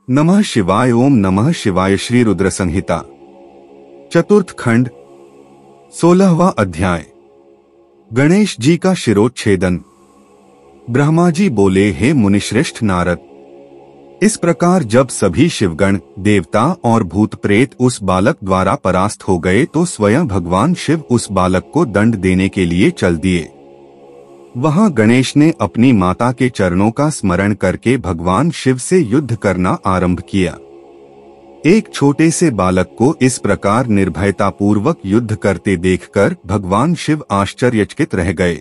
नमः शिवाय। ओम नमः शिवाय। श्री रुद्र संहिता चतुर्थ खंड 16वां अध्याय। गणेश जी का शिरोच्छेदन। ब्रह्मा जी बोले, हे मुनिश्रेष्ठ नारद, इस प्रकार जब सभी शिवगण, देवता और भूत प्रेत उस बालक द्वारा परास्त हो गए तो स्वयं भगवान शिव उस बालक को दंड देने के लिए चल दिए। वहां गणेश ने अपनी माता के चरणों का स्मरण करके भगवान शिव से युद्ध करना आरंभ किया। एक छोटे से बालक को इस प्रकार निर्भयता पूर्वक युद्ध करते देखकर भगवान शिव आश्चर्यचकित रह गए।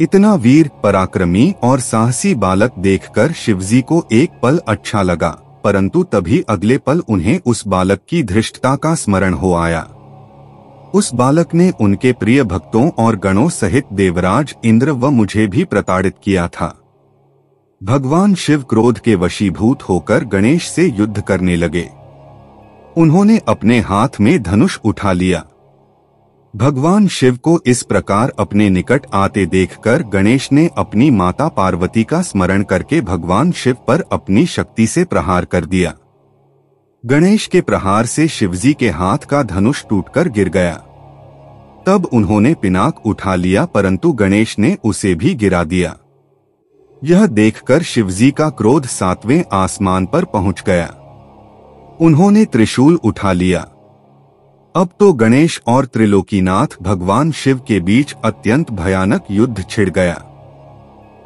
इतना वीर, पराक्रमी और साहसी बालक देखकर शिवजी को एक पल अच्छा लगा, परंतु तभी अगले पल उन्हें उस बालक की धृष्टता का स्मरण हो आया। उस बालक ने उनके प्रिय भक्तों और गणों सहित देवराज इंद्र व मुझे भी प्रताड़ित किया था। भगवान शिव क्रोध के वशीभूत होकर गणेश से युद्ध करने लगे। उन्होंने अपने हाथ में धनुष उठा लिया। भगवान शिव को इस प्रकार अपने निकट आते देखकर गणेश ने अपनी माता पार्वती का स्मरण करके भगवान शिव पर अपनी शक्ति से प्रहार कर दिया। गणेश के प्रहार से शिवजी के हाथ का धनुष टूटकर गिर गया। तब उन्होंने पिनाक उठा लिया, परंतु गणेश ने उसे भी गिरा दिया। यह देखकर शिवजी का क्रोध 7वें आसमान पर पहुंच गया। उन्होंने त्रिशूल उठा लिया। अब तो गणेश और त्रिलोकीनाथ भगवान शिव के बीच अत्यंत भयानक युद्ध छिड़ गया।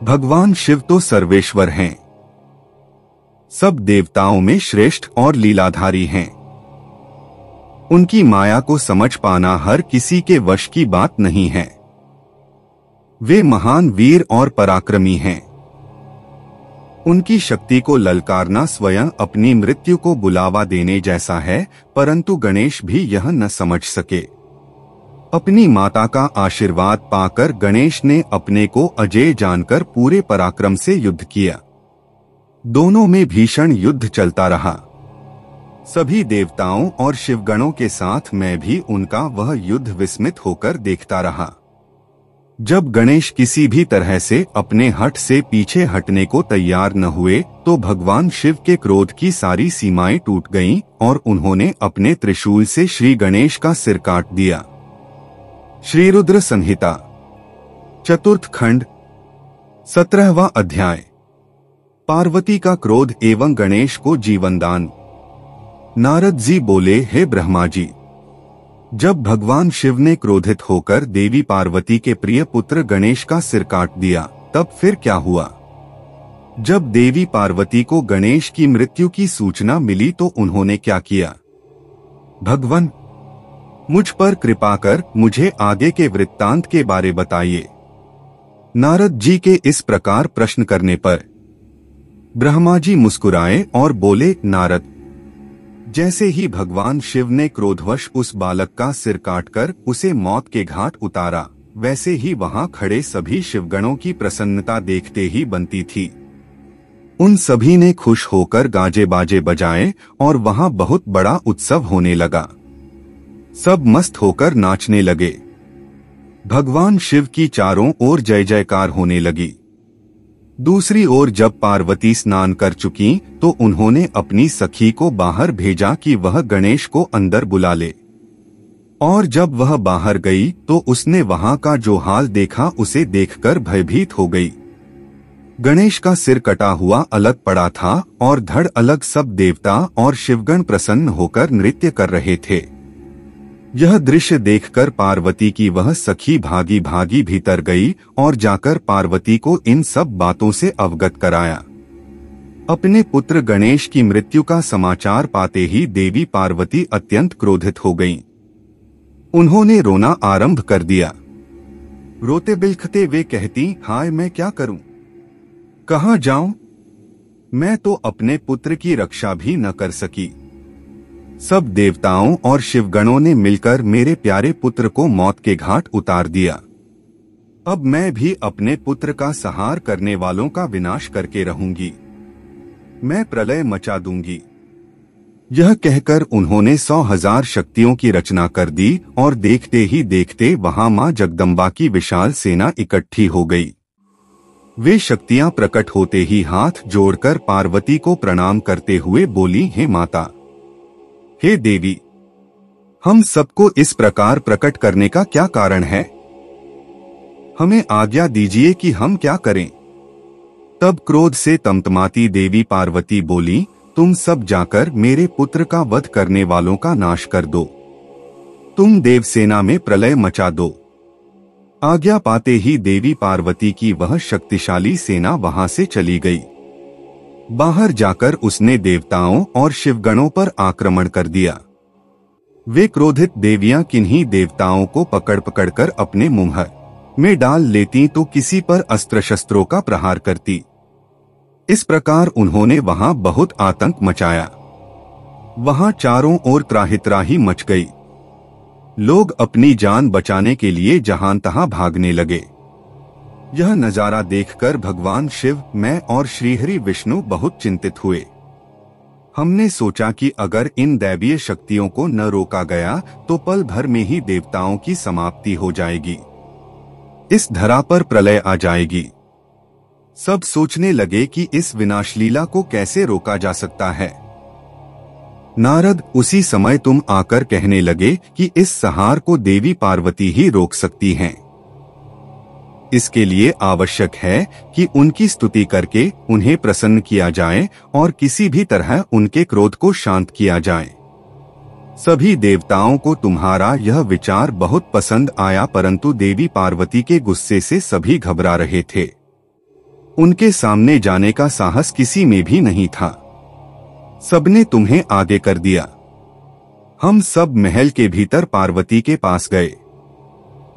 भगवान शिव तो सर्वेश्वर हैं, सब देवताओं में श्रेष्ठ और लीलाधारी हैं। उनकी माया को समझ पाना हर किसी के वश की बात नहीं है। वे महान वीर और पराक्रमी हैं। उनकी शक्ति को ललकारना स्वयं अपनी मृत्यु को बुलावा देने जैसा है, परंतु गणेश भी यह न समझ सके। अपनी माता का आशीर्वाद पाकर गणेश ने अपने को अजेय जानकर पूरे पराक्रम से युद्ध किया। दोनों में भीषण युद्ध चलता रहा। सभी देवताओं और शिवगणों के साथ मैं भी उनका वह युद्ध विस्मित होकर देखता रहा। जब गणेश किसी भी तरह से अपने हठ से पीछे हटने को तैयार न हुए तो भगवान शिव के क्रोध की सारी सीमाएं टूट गईं और उन्होंने अपने त्रिशूल से श्री गणेश का सिर काट दिया। श्री रुद्र संहिता चतुर्थ खंड 17वां अध्याय। पार्वती का क्रोध एवं गणेश को जीवनदान। नारद जी बोले, हे ब्रह्मा जी, जब भगवान शिव ने क्रोधित होकर देवी पार्वती के प्रिय पुत्र गणेश का सिर काट दिया, तब फिर क्या हुआ? जब देवी पार्वती को गणेश की मृत्यु की सूचना मिली तो उन्होंने क्या किया? भगवान, मुझ पर कृपा कर मुझे आगे के वृत्तांत के बारे बताइए। नारद जी के इस प्रकार प्रश्न करने पर ब्रह्मा जी मुस्कुराए और बोले, नारद, जैसे ही भगवान शिव ने क्रोधवश उस बालक का सिर काटकर उसे मौत के घाट उतारा, वैसे ही वहां खड़े सभी शिवगणों की प्रसन्नता देखते ही बनती थी। उन सभी ने खुश होकर गाजे बाजे बजाए और वहां बहुत बड़ा उत्सव होने लगा। सब मस्त होकर नाचने लगे। भगवान शिव की चारों ओर जय जयकार होने लगी। दूसरी ओर जब पार्वती स्नान कर चुकी तो उन्होंने अपनी सखी को बाहर भेजा कि वह गणेश को अंदर बुला ले। और जब वह बाहर गई तो उसने वहां का जो हाल देखा उसे देखकर भयभीत हो गई। गणेश का सिर कटा हुआ अलग पड़ा था और धड़ अलग सब देवता और शिवगण प्रसन्न होकर नृत्य कर रहे थे। यह दृश्य देखकर पार्वती की वह सखी भागी भागी भीतर गई और जाकर पार्वती को इन सब बातों से अवगत कराया। अपने पुत्र गणेश की मृत्यु का समाचार पाते ही देवी पार्वती अत्यंत क्रोधित हो गईं। उन्होंने रोना आरंभ कर दिया। रोते बिलखते वे कहती, हाय, मैं क्या करूं? कहां जाऊं? मैं तो अपने पुत्र की रक्षा भी न कर सकी। सब देवताओं और शिवगणों ने मिलकर मेरे प्यारे पुत्र को मौत के घाट उतार दिया। अब मैं भी अपने पुत्र का संहार करने वालों का विनाश करके रहूंगी। मैं प्रलय मचा दूंगी। यह कहकर उन्होंने 100,000 शक्तियों की रचना कर दी और देखते ही देखते वहां मां जगदम्बा की विशाल सेना इकट्ठी हो गई। वे शक्तियां प्रकट होते ही हाथ जोड़कर पार्वती को प्रणाम करते हुए बोली, हे माता, हे देवी, हम सबको इस प्रकार प्रकट करने का क्या कारण है? हमें आज्ञा दीजिए कि हम क्या करें। तब क्रोध से तमतमाती देवी पार्वती बोली, तुम सब जाकर मेरे पुत्र का वध करने वालों का नाश कर दो। तुम देवसेना में प्रलय मचा दो। आज्ञा पाते ही देवी पार्वती की वह शक्तिशाली सेना वहां से चली गई। बाहर जाकर उसने देवताओं और शिवगणों पर आक्रमण कर दिया। वे क्रोधित देवियां किन्हीं देवताओं को पकड़ पकड़कर अपने मुंह में डाल लेती तो किसी पर अस्त्र शस्त्रों का प्रहार करती। इस प्रकार उन्होंने वहां बहुत आतंक मचाया। वहां चारों ओर त्राहि मच गई। लोग अपनी जान बचाने के लिए जहां तहां भागने लगे। यह नजारा देखकर भगवान शिव, मैं और श्रीहरि विष्णु बहुत चिंतित हुए। हमने सोचा कि अगर इन दैवीय शक्तियों को न रोका गया तो पल भर में ही देवताओं की समाप्ति हो जाएगी, इस धरा पर प्रलय आ जाएगी। सब सोचने लगे कि इस विनाशलीला को कैसे रोका जा सकता है। नारद, उसी समय तुम आकर कहने लगे कि इस संहार को देवी पार्वती ही रोक सकती हैं। इसके लिए आवश्यक है कि उनकी स्तुति करके उन्हें प्रसन्न किया जाए और किसी भी तरह उनके क्रोध को शांत किया जाए। सभी देवताओं को तुम्हारा यह विचार बहुत पसंद आया, परंतु देवी पार्वती के गुस्से से सभी घबरा रहे थे। उनके सामने जाने का साहस किसी में भी नहीं था। सबने तुम्हें आगे कर दिया। हम सब महल के भीतर पार्वती के पास गए।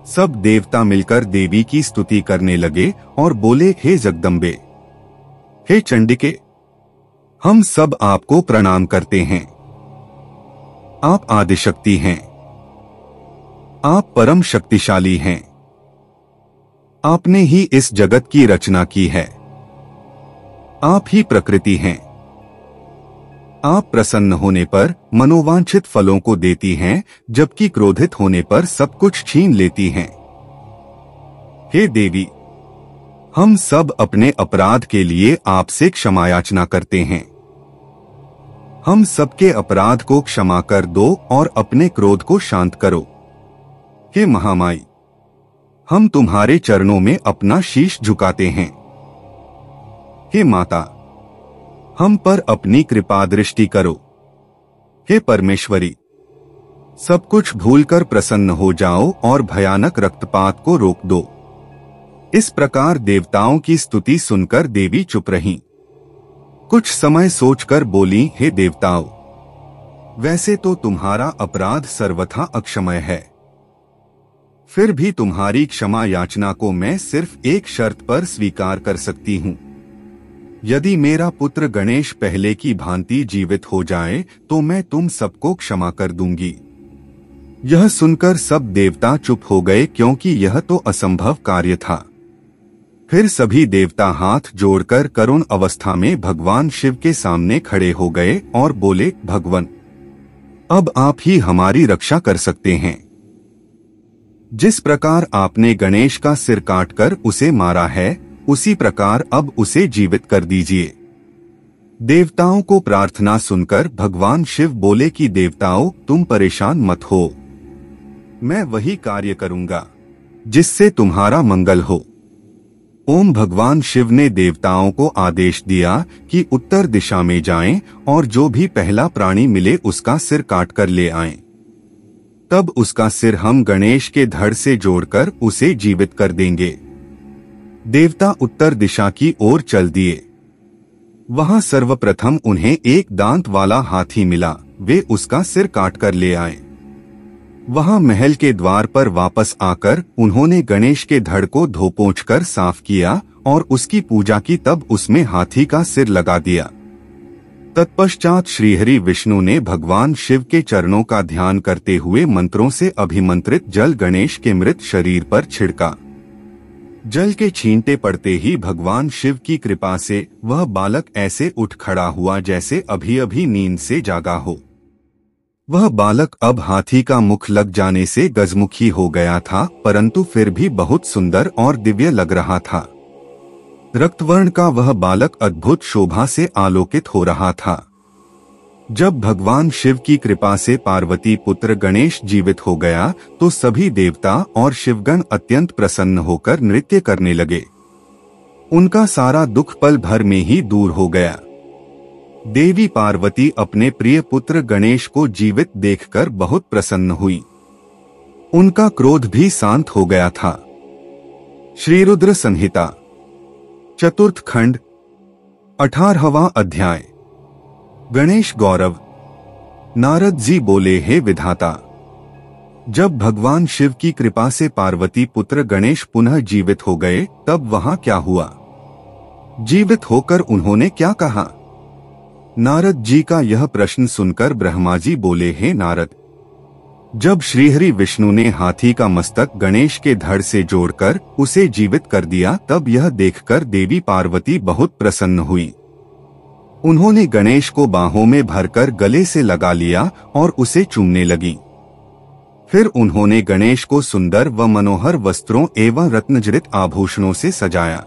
सब देवता मिलकर देवी की स्तुति करने लगे और बोले, हे जगदम्बे, हे चंडिके, हम सब आपको प्रणाम करते हैं। आप आदिशक्ति हैं। आप परम शक्तिशाली हैं। आपने ही इस जगत की रचना की है। आप ही प्रकृति हैं। आप प्रसन्न होने पर मनोवांछित फलों को देती हैं, जबकि क्रोधित होने पर सब कुछ छीन लेती हैं। हे देवी, हम सब अपने अपराध के लिए आपसे क्षमा याचना करते हैं। हम सबके अपराध को क्षमा कर दो और अपने क्रोध को शांत करो। हे महामाई, हम तुम्हारे चरणों में अपना शीश झुकाते हैं। हे माता, हम पर अपनी कृपा दृष्टि करो। हे परमेश्वरी, सब कुछ भूलकर प्रसन्न हो जाओ और भयानक रक्तपात को रोक दो। इस प्रकार देवताओं की स्तुति सुनकर देवी चुप रहीं। कुछ समय सोचकर बोली, हे देवताओं, वैसे तो तुम्हारा अपराध सर्वथा अक्षमय है, फिर भी तुम्हारी क्षमा याचना को मैं सिर्फ एक शर्त पर स्वीकार कर सकती हूँ। यदि मेरा पुत्र गणेश पहले की भांति जीवित हो जाए तो मैं तुम सबको क्षमा कर दूंगी। यह सुनकर सब देवता चुप हो गए, क्योंकि यह तो असंभव कार्य था। फिर सभी देवता हाथ जोड़कर करुण अवस्था में भगवान शिव के सामने खड़े हो गए और बोले, भगवान, अब आप ही हमारी रक्षा कर सकते हैं। जिस प्रकार आपने गणेश का सिर काटकर उसे मारा है, उसी प्रकार अब उसे जीवित कर दीजिए। देवताओं को प्रार्थना सुनकर भगवान शिव बोले कि देवताओं, तुम परेशान मत हो, मैं वही कार्य करूंगा जिससे तुम्हारा मंगल हो। ओम भगवान शिव ने देवताओं को आदेश दिया कि उत्तर दिशा में जाएं और जो भी पहला प्राणी मिले उसका सिर काटकर ले आएं। तब उसका सिर हम गणेश के धड़ से जोड़कर उसे जीवित कर देंगे। देवता उत्तर दिशा की ओर चल दिए। वहां सर्वप्रथम उन्हें एक दांत वाला हाथी मिला। वे उसका सिर काटकर ले आए। वहां महल के द्वार पर वापस आकर उन्होंने गणेश के धड़ को धो पोंछकर साफ किया और उसकी पूजा की। तब उसमें हाथी का सिर लगा दिया। तत्पश्चात श्रीहरि विष्णु ने भगवान शिव के चरणों का ध्यान करते हुए मंत्रों से अभिमंत्रित जल गणेश के मृत शरीर पर छिड़का। जल के छींटे पड़ते ही भगवान शिव की कृपा से वह बालक ऐसे उठ खड़ा हुआ जैसे अभी अभी नींद से जागा हो। वह बालक अब हाथी का मुख लग जाने से गजमुखी हो गया था, परंतु फिर भी बहुत सुंदर और दिव्य लग रहा था। रक्तवर्ण का वह बालक अद्भुत शोभा से आलोकित हो रहा था। जब भगवान शिव की कृपा से पार्वती पुत्र गणेश जीवित हो गया तो सभी देवता और शिवगण अत्यंत प्रसन्न होकर नृत्य करने लगे। उनका सारा दुख पल भर में ही दूर हो गया। देवी पार्वती अपने प्रिय पुत्र गणेश को जीवित देखकर बहुत प्रसन्न हुई। उनका क्रोध भी शांत हो गया था। श्री रुद्र संहिता चतुर्थ खंड 18वां अध्याय। गणेश गौरव। नारद जी बोले, हे विधाता, जब भगवान शिव की कृपा से पार्वती पुत्र गणेश पुनः जीवित हो गए तब वहां क्या हुआ? जीवित होकर उन्होंने क्या कहा? नारद जी का यह प्रश्न सुनकर ब्रह्मा जी बोले, हे नारद, जब श्रीहरि विष्णु ने हाथी का मस्तक गणेश के धड़ से जोड़कर उसे जीवित कर दिया तब यह देखकर देवी पार्वती बहुत प्रसन्न हुई। उन्होंने गणेश को बाहों में भरकर गले से लगा लिया और उसे चूमने लगी। फिर उन्होंने गणेश को सुंदर व मनोहर वस्त्रों एवं रत्नजड़ित आभूषणों से सजाया।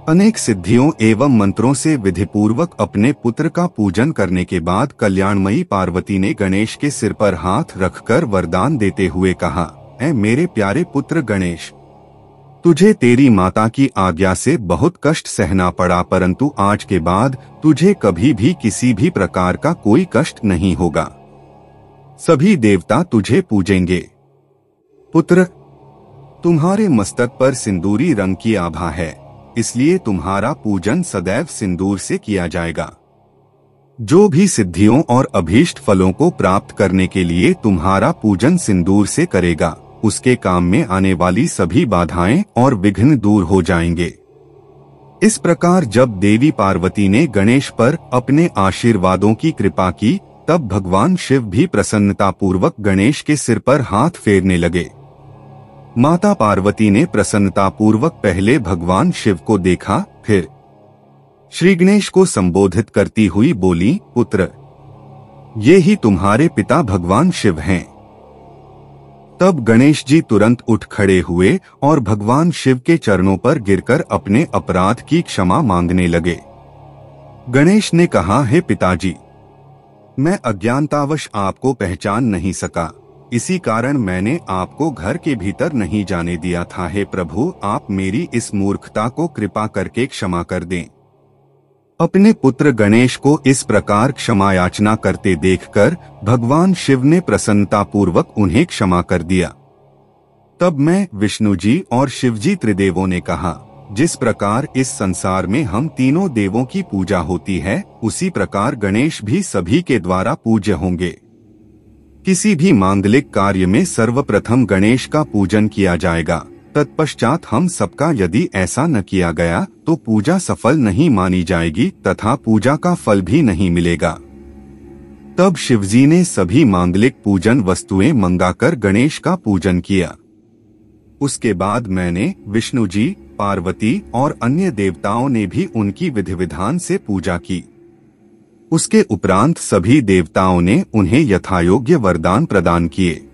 अनेक सिद्धियों एवं मंत्रों से विधिपूर्वक अपने पुत्र का पूजन करने के बाद कल्याणमयी पार्वती ने गणेश के सिर पर हाथ रखकर वरदान देते हुए कहा, ऐ मेरे प्यारे पुत्र गणेश, तुझे तेरी माता की आज्ञा से बहुत कष्ट सहना पड़ा, परंतु आज के बाद तुझे कभी भी किसी भी प्रकार का कोई कष्ट नहीं होगा। सभी देवता तुझे पूजेंगे। पुत्र, तुम्हारे मस्तक पर सिंदूरी रंग की आभा है, इसलिए तुम्हारा पूजन सदैव सिंदूर से किया जाएगा। जो भी सिद्धियों और अभीष्ट फलों को प्राप्त करने के लिए तुम्हारा पूजन सिंदूर से करेगा, उसके काम में आने वाली सभी बाधाएं और विघ्न दूर हो जाएंगे। इस प्रकार जब देवी पार्वती ने गणेश पर अपने आशीर्वादों की कृपा की तब भगवान शिव भी प्रसन्नतापूर्वक गणेश के सिर पर हाथ फेरने लगे। माता पार्वती ने प्रसन्नतापूर्वक पहले भगवान शिव को देखा, फिर श्री गणेश को संबोधित करती हुई बोली, पुत्र, ये ही तुम्हारे पिता भगवान शिव हैं। तब गणेश जी तुरंत उठ खड़े हुए और भगवान शिव के चरणों पर गिरकर अपने अपराध की क्षमा मांगने लगे। गणेश ने कहा, हे पिताजी, मैं अज्ञानतावश आपको पहचान नहीं सका, इसी कारण मैंने आपको घर के भीतर नहीं जाने दिया था। हे प्रभु, आप मेरी इस मूर्खता को कृपा करके क्षमा कर दें। अपने पुत्र गणेश को इस प्रकार क्षमा याचना करते देखकर भगवान शिव ने प्रसन्नतापूर्वक उन्हें क्षमा कर दिया। तब मैं, विष्णु जी और शिव जी त्रिदेवों ने कहा, जिस प्रकार इस संसार में हम तीनों देवों की पूजा होती है, उसी प्रकार गणेश भी सभी के द्वारा पूज्य होंगे। किसी भी मांगलिक कार्य में सर्वप्रथम गणेश का पूजन किया जाएगा, तत्पश्चात हम सबका यदि ऐसा न किया गया तो पूजा सफल नहीं मानी जाएगी तथा पूजा का फल भी नहीं मिलेगा। तब शिवजी ने सभी मांगलिक पूजन वस्तुएं मंगाकर गणेश का पूजन किया। उसके बाद मैंने, विष्णु जी, पार्वती और अन्य देवताओं ने भी उनकी विधि विधान से पूजा की। उसके उपरांत सभी देवताओं ने उन्हें यथायोग्य वरदान प्रदान किए।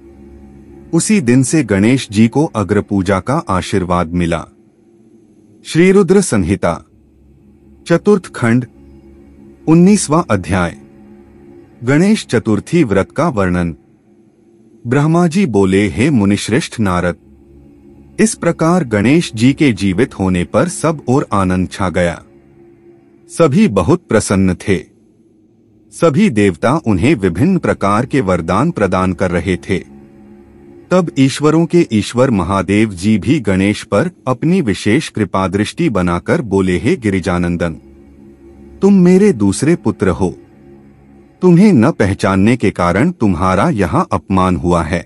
उसी दिन से गणेश जी को अग्र पूजा का आशीर्वाद मिला। श्री रुद्र संहिता चतुर्थ खंड 19वां अध्याय। गणेश चतुर्थी व्रत का वर्णन। ब्रह्मा जी बोले, हे मुनिश्रेष्ठ नारद, इस प्रकार गणेश जी के जीवित होने पर सब ओर आनंद छा गया। सभी बहुत प्रसन्न थे। सभी देवता उन्हें विभिन्न प्रकार के वरदान प्रदान कर रहे थे। तब ईश्वरों के ईश्वर महादेव जी भी गणेश पर अपनी विशेष कृपा दृष्टि बनाकर बोले, हे गिरिजानंदन, तुम मेरे दूसरे पुत्र हो। तुम्हें न पहचानने के कारण तुम्हारा यहाँ अपमान हुआ है,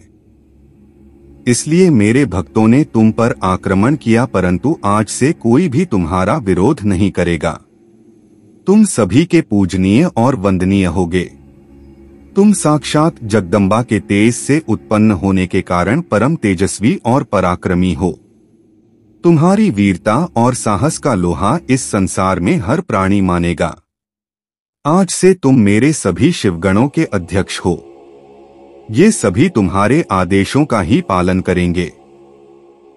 इसलिए मेरे भक्तों ने तुम पर आक्रमण किया, परंतु आज से कोई भी तुम्हारा विरोध नहीं करेगा। तुम सभी के पूजनीय और वंदनीय होगे। तुम साक्षात जगदम्बा के तेज से उत्पन्न होने के कारण परम तेजस्वी और पराक्रमी हो। तुम्हारी वीरता और साहस का लोहा इस संसार में हर प्राणी मानेगा। आज से तुम मेरे सभी शिवगणों के अध्यक्ष हो। ये सभी तुम्हारे आदेशों का ही पालन करेंगे।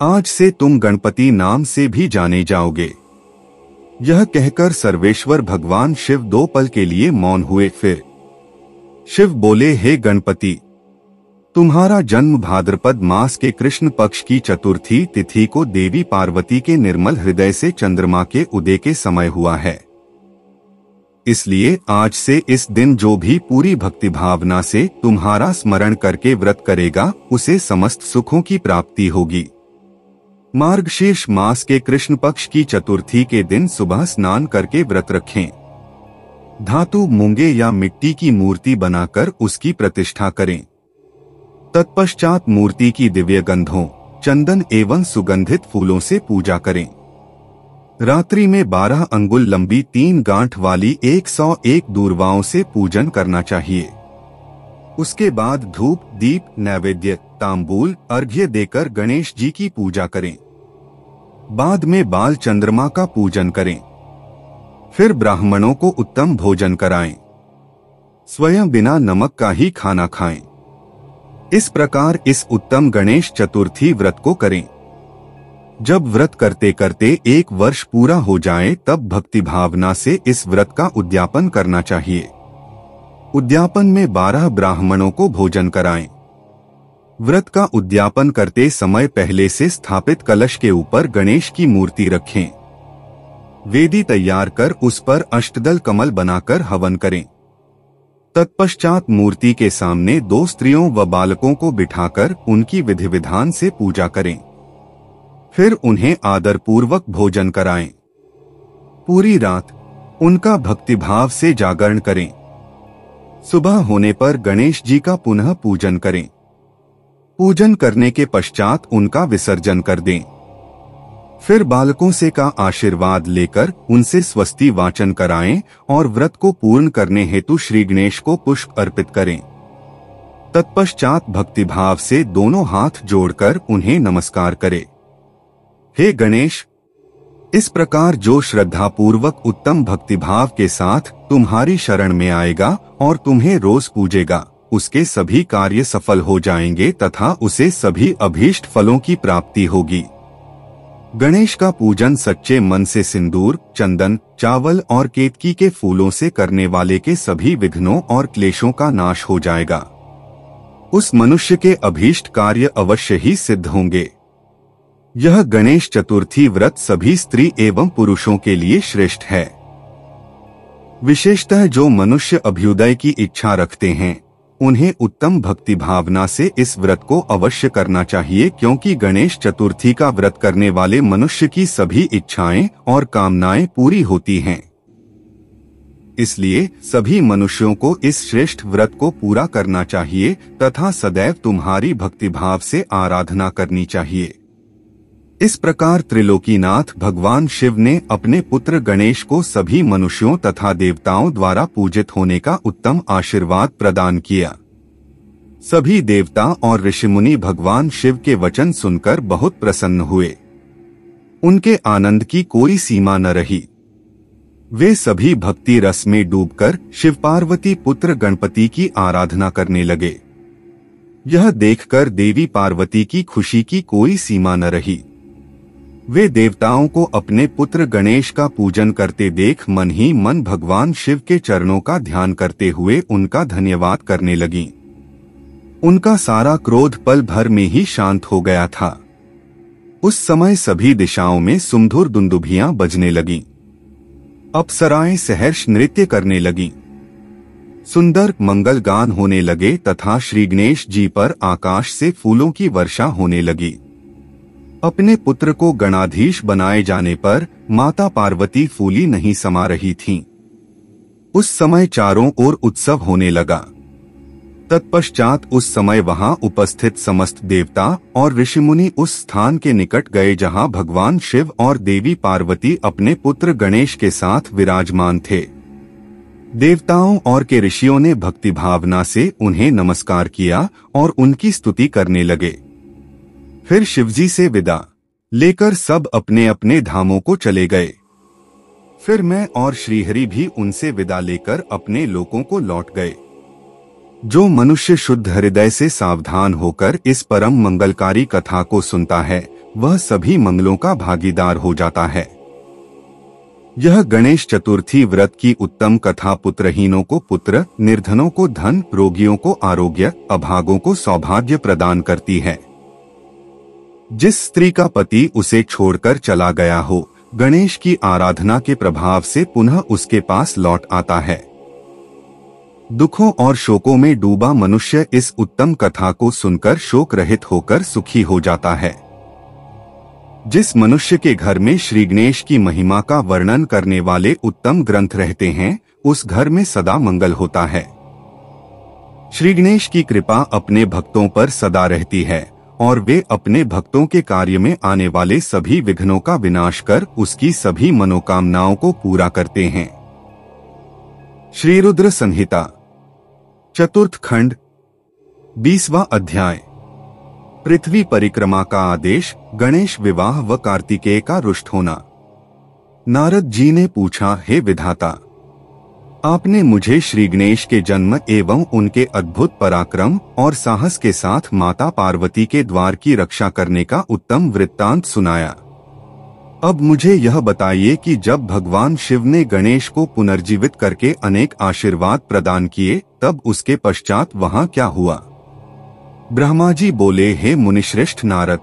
आज से तुम गणपति नाम से भी जाने जाओगे। यह कहकर सर्वेश्वर भगवान शिव 2 पल के लिए मौन हुए। फिर शिव बोले, हे गणपति, तुम्हारा जन्म भाद्रपद मास के कृष्ण पक्ष की चतुर्थी तिथि को देवी पार्वती के निर्मल हृदय से चंद्रमा के उदय के समय हुआ है। इसलिए आज से इस दिन जो भी पूरी भक्ति भावना से तुम्हारा स्मरण करके व्रत करेगा उसे समस्त सुखों की प्राप्ति होगी। मार्गशीर्ष मास के कृष्ण पक्ष की चतुर्थी के दिन सुबह स्नान करके व्रत रखें। धातु मूंगे या मिट्टी की मूर्ति बनाकर उसकी प्रतिष्ठा करें। तत्पश्चात मूर्ति की दिव्य गंधों, चंदन एवं सुगंधित फूलों से पूजा करें। रात्रि में 12 अंगुल लंबी 3 गांठ वाली 101 दूर्वाओं से पूजन करना चाहिए। उसके बाद धूप, दीप, नैवेद्य, तांबूल, अर्घ्य देकर गणेश जी की पूजा करें। बाद में बाल चंद्रमा का पूजन करें। फिर ब्राह्मणों को उत्तम भोजन कराएं। स्वयं बिना नमक का ही खाना खाएं। इस प्रकार इस उत्तम गणेश चतुर्थी व्रत को करें। जब व्रत करते करते 1 वर्ष पूरा हो जाए तब भक्ति भावना से इस व्रत का उद्यापन करना चाहिए। उद्यापन में 12 ब्राह्मणों को भोजन कराएं। व्रत का उद्यापन करते समय पहले से स्थापित कलश के ऊपर गणेश की मूर्ति रखें। वेदी तैयार कर उस पर अष्टदल कमल बनाकर हवन करें। तत्पश्चात मूर्ति के सामने 2 स्त्रियों व बालकों को बिठाकर उनकी विधि विधान से पूजा करें। फिर उन्हें आदर पूर्वक भोजन कराएं। पूरी रात उनका भक्तिभाव से जागरण करें। सुबह होने पर गणेश जी का पुनः पूजन करें। पूजन करने के पश्चात उनका विसर्जन कर दें। फिर बालकों से का आशीर्वाद लेकर उनसे स्वस्ति वाचन कराएं और व्रत को पूर्ण करने हेतु श्री गणेश को पुष्प अर्पित करें। तत्पश्चात भक्तिभाव से दोनों हाथ जोड़कर उन्हें नमस्कार करें। हे गणेश, इस प्रकार जो श्रद्धापूर्वक उत्तम भक्तिभाव के साथ तुम्हारी शरण में आएगा और तुम्हें रोज पूजेगा, उसके सभी कार्य सफल हो जाएंगे तथा उसे सभी अभीष्ट फलों की प्राप्ति होगी। गणेश का पूजन सच्चे मन से सिंदूर, चंदन, चावल और केतकी के फूलों से करने वाले के सभी विघ्नों और क्लेशों का नाश हो जाएगा। उस मनुष्य के अभीष्ट कार्य अवश्य ही सिद्ध होंगे। यह गणेश चतुर्थी व्रत सभी स्त्री एवं पुरुषों के लिए श्रेष्ठ है। विशेषतः जो मनुष्य अभ्युदय की इच्छा रखते हैं उन्हें उत्तम भक्ति भावना से इस व्रत को अवश्य करना चाहिए, क्योंकि गणेश चतुर्थी का व्रत करने वाले मनुष्य की सभी इच्छाएं और कामनाएं पूरी होती हैं। इसलिए सभी मनुष्यों को इस श्रेष्ठ व्रत को पूरा करना चाहिए तथा सदैव तुम्हारी भक्तिभाव से आराधना करनी चाहिए। इस प्रकार त्रिलोकीनाथ भगवान शिव ने अपने पुत्र गणेश को सभी मनुष्यों तथा देवताओं द्वारा पूजित होने का उत्तम आशीर्वाद प्रदान किया। सभी देवता और ऋषिमुनि भगवान शिव के वचन सुनकर बहुत प्रसन्न हुए। उनके आनंद की कोई सीमा न रही। वे सभी भक्ति रस में डूबकर शिव पार्वती पुत्र गणपति की आराधना करने लगे। यह देखकर देवी पार्वती की खुशी की कोई सीमा न रही। वे देवताओं को अपने पुत्र गणेश का पूजन करते देख मन ही मन भगवान शिव के चरणों का ध्यान करते हुए उनका धन्यवाद करने लगीं। उनका सारा क्रोध पल भर में ही शांत हो गया था। उस समय सभी दिशाओं में सुमधुर दुंदुभियां बजने लगीं। अप्सराएं सहर्ष नृत्य करने लगीं। सुंदर मंगल गान होने लगे तथा श्री गणेश जी पर आकाश से फूलों की वर्षा होने लगी। अपने पुत्र को गणाधीश बनाए जाने पर माता पार्वती फूली नहीं समा रही थीं। उस समय चारों ओर उत्सव होने लगा। तत्पश्चात उस समय वहां उपस्थित समस्त देवता और ऋषिमुनि उस स्थान के निकट गए जहां भगवान शिव और देवी पार्वती अपने पुत्र गणेश के साथ विराजमान थे। देवताओं और के ऋषियों ने भक्ति भावना से उन्हें नमस्कार किया और उनकी स्तुति करने लगे। फिर शिवजी से विदा लेकर सब अपने अपने धामों को चले गए। फिर मैं और श्रीहरि भी उनसे विदा लेकर अपने लोकों को लौट गए। जो मनुष्य शुद्ध हृदय से सावधान होकर इस परम मंगलकारी कथा को सुनता है वह सभी मंगलों का भागीदार हो जाता है। यह गणेश चतुर्थी व्रत की उत्तम कथा पुत्रहीनों को पुत्र, निर्धनों को धन, रोगियों को आरोग्य, अभागों को सौभाग्य प्रदान करती है। जिस स्त्री का पति उसे छोड़कर चला गया हो, गणेश की आराधना के प्रभाव से पुनः उसके पास लौट आता है। दुखों और शोकों में डूबा मनुष्य इस उत्तम कथा को सुनकर शोक रहित होकर सुखी हो जाता है। जिस मनुष्य के घर में श्री गणेश की महिमा का वर्णन करने वाले उत्तम ग्रंथ रहते हैं, उस घर में सदा मंगल होता है। श्री गणेश की कृपा अपने भक्तों पर सदा रहती है और वे अपने भक्तों के कार्य में आने वाले सभी विघ्नों का विनाश कर उसकी सभी मनोकामनाओं को पूरा करते हैं। श्री रुद्र संहिता चतुर्थ खंड 20वां अध्याय। पृथ्वी परिक्रमा का आदेश, गणेश विवाह व कार्तिकेय का रुष्ट होना। नारद जी ने पूछा, हे विधाता, आपने मुझे श्री गणेश के जन्म एवं उनके अद्भुत पराक्रम और साहस के साथ माता पार्वती के द्वार की रक्षा करने का उत्तम वृत्तांत सुनाया। अब मुझे यह बताइए कि जब भगवान शिव ने गणेश को पुनर्जीवित करके अनेक आशीर्वाद प्रदान किए, तब उसके पश्चात वहां क्या हुआ? ब्रह्मा जी बोले, हे मुनिश्रेष्ठ नारद,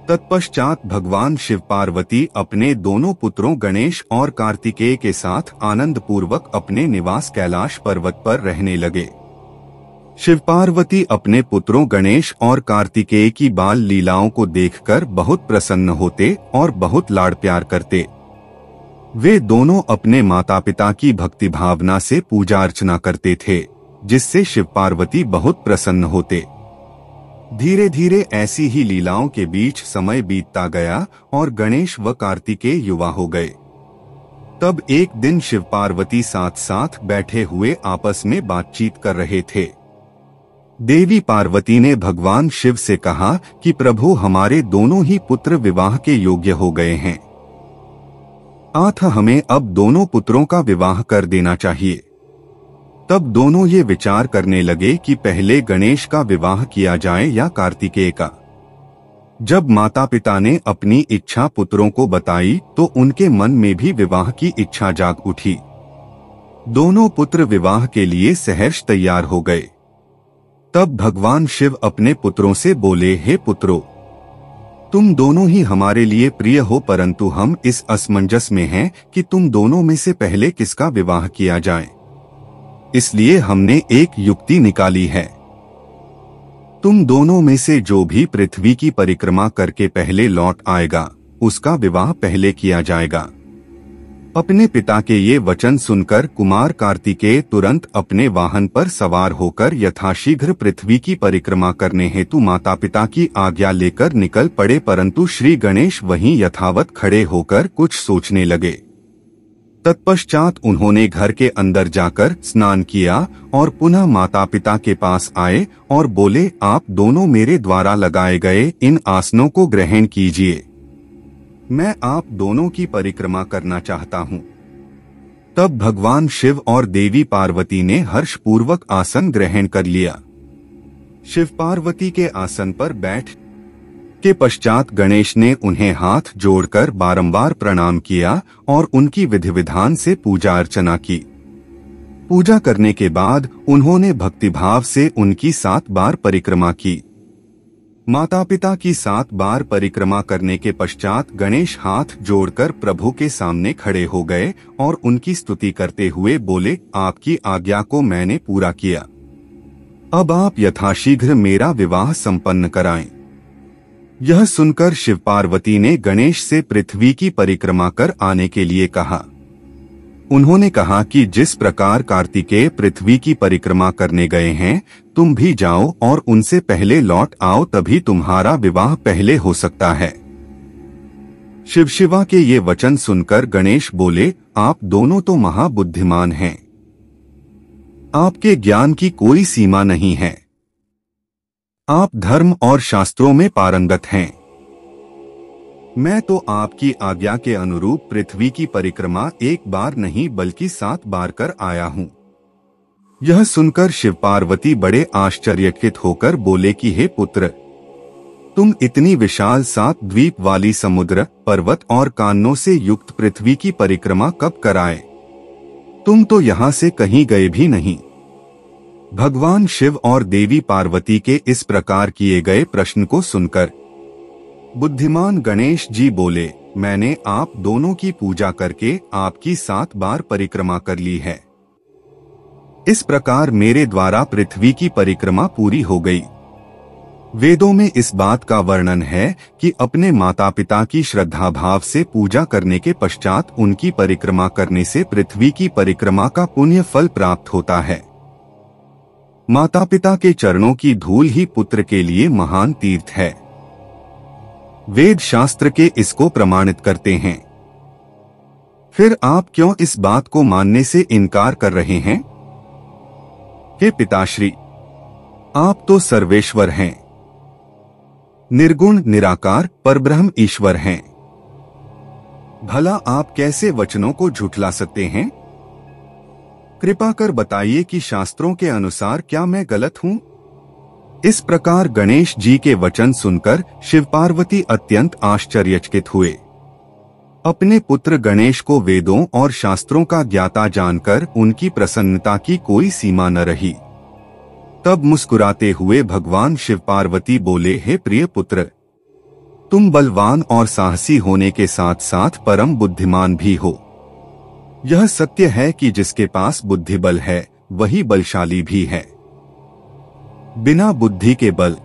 तत्पश्चात भगवान शिव पार्वती अपने दोनों पुत्रों गणेश और कार्तिकेय के साथ आनंद पूर्वक अपने निवास कैलाश पर्वत पर रहने लगे। शिव पार्वती अपने पुत्रों गणेश और कार्तिकेय की बाल लीलाओं को देखकर बहुत प्रसन्न होते और बहुत लाड़ प्यार करते। वे दोनों अपने माता पिता की भक्ति भावना से पूजा अर्चना करते थे, जिससे शिव पार्वती बहुत प्रसन्न होते। धीरे धीरे ऐसी ही लीलाओं के बीच समय बीतता गया और गणेश व कार्तिकेय युवा हो गए। तब एक दिन शिव पार्वती साथ साथ बैठे हुए आपस में बातचीत कर रहे थे। देवी पार्वती ने भगवान शिव से कहा कि प्रभु, हमारे दोनों ही पुत्र विवाह के योग्य हो गए हैं, अतः हमें अब दोनों पुत्रों का विवाह कर देना चाहिए। तब दोनों ये विचार करने लगे कि पहले गणेश का विवाह किया जाए या कार्तिकेय का। जब माता पिता ने अपनी इच्छा पुत्रों को बताई तो उनके मन में भी विवाह की इच्छा जाग उठी। दोनों पुत्र विवाह के लिए सहर्ष तैयार हो गए। तब भगवान शिव अपने पुत्रों से बोले, हे पुत्रों, तुम दोनों ही हमारे लिए प्रिय हो, परंतु हम इस असमंजस में हैं कि तुम दोनों में से पहले किसका विवाह किया जाए। इसलिए हमने एक युक्ति निकाली है। तुम दोनों में से जो भी पृथ्वी की परिक्रमा करके पहले लौट आएगा, उसका विवाह पहले किया जाएगा। अपने पिता के ये वचन सुनकर कुमार कार्तिकेय तुरंत अपने वाहन पर सवार होकर यथाशीघ्र पृथ्वी की परिक्रमा करने हेतु माता पिता की आज्ञा लेकर निकल पड़े, परंतु श्री गणेश वहीं यथावत खड़े होकर कुछ सोचने लगे। तत्पश्चात उन्होंने घर के अंदर जाकर स्नान किया और पुनः माता पिता के पास आए और बोले, आप दोनों मेरे द्वारा लगाए गए इन आसनों को ग्रहण कीजिए, मैं आप दोनों की परिक्रमा करना चाहता हूँ। तब भगवान शिव और देवी पार्वती ने हर्षपूर्वक आसन ग्रहण कर लिया। शिव पार्वती के आसन पर बैठ के पश्चात गणेश ने उन्हें हाथ जोड़कर बारंबार प्रणाम किया और उनकी विधि विधान से पूजा अर्चना की। पूजा करने के बाद उन्होंने भक्तिभाव से उनकी 7 बार परिक्रमा की। माता पिता की 7 बार परिक्रमा करने के पश्चात गणेश हाथ जोड़कर प्रभु के सामने खड़े हो गए और उनकी स्तुति करते हुए बोले, आपकी आज्ञा को मैंने पूरा किया, अब आप यथाशीघ्र मेरा विवाह संपन्न कराएं। यह सुनकर शिव पार्वती ने गणेश से पृथ्वी की परिक्रमा कर आने के लिए कहा। उन्होंने कहा कि जिस प्रकार कार्तिकेय पृथ्वी की परिक्रमा करने गए हैं, तुम भी जाओ और उनसे पहले लौट आओ, तभी तुम्हारा विवाह पहले हो सकता है। शिव शिवा के ये वचन सुनकर गणेश बोले, आप दोनों तो महाबुद्धिमान हैं, आपके ज्ञान की कोई सीमा नहीं है, आप धर्म और शास्त्रों में पारंगत हैं। मैं तो आपकी आज्ञा के अनुरूप पृथ्वी की परिक्रमा 1 बार नहीं बल्कि 7 बार कर आया हूँ। यह सुनकर शिव पार्वती बड़े आश्चर्यचकित होकर बोले कि हे पुत्र, तुम इतनी विशाल 7 द्वीप वाली समुद्र, पर्वत और कानों से युक्त पृथ्वी की परिक्रमा कब कराए? तुम तो यहाँ से कहीं गए भी नहीं। भगवान शिव और देवी पार्वती के इस प्रकार किए गए प्रश्न को सुनकर बुद्धिमान गणेश जी बोले, मैंने आप दोनों की पूजा करके आपकी 7 बार परिक्रमा कर ली है। इस प्रकार मेरे द्वारा पृथ्वी की परिक्रमा पूरी हो गई। वेदों में इस बात का वर्णन है कि अपने माता पिता की श्रद्धा भाव से पूजा करने के पश्चात उनकी परिक्रमा करने से पृथ्वी की परिक्रमा का पुण्य फल प्राप्त होता है। माता पिता के चरणों की धूल ही पुत्र के लिए महान तीर्थ है। वेद शास्त्र के इसको प्रमाणित करते हैं। फिर आप क्यों इस बात को मानने से इनकार कर रहे हैं? हे पिताश्री, आप तो सर्वेश्वर हैं, निर्गुण निराकार परब्रह्म ईश्वर हैं। भला आप कैसे वचनों को झुठला सकते हैं? कृपा कर बताइए कि शास्त्रों के अनुसार क्या मैं गलत हूं? इस प्रकार गणेश जी के वचन सुनकर शिव पार्वती अत्यंत आश्चर्यचकित हुए। अपने पुत्र गणेश को वेदों और शास्त्रों का ज्ञाता जानकर उनकी प्रसन्नता की कोई सीमा न रही। तब मुस्कुराते हुए भगवान शिव पार्वती बोले, हे प्रिय पुत्र, तुम बलवान और साहसी होने के साथ साथ परम बुद्धिमान भी हो। यह सत्य है कि जिसके पास बुद्धि बल है वही बलशाली भी है। बिना बुद्धि के बल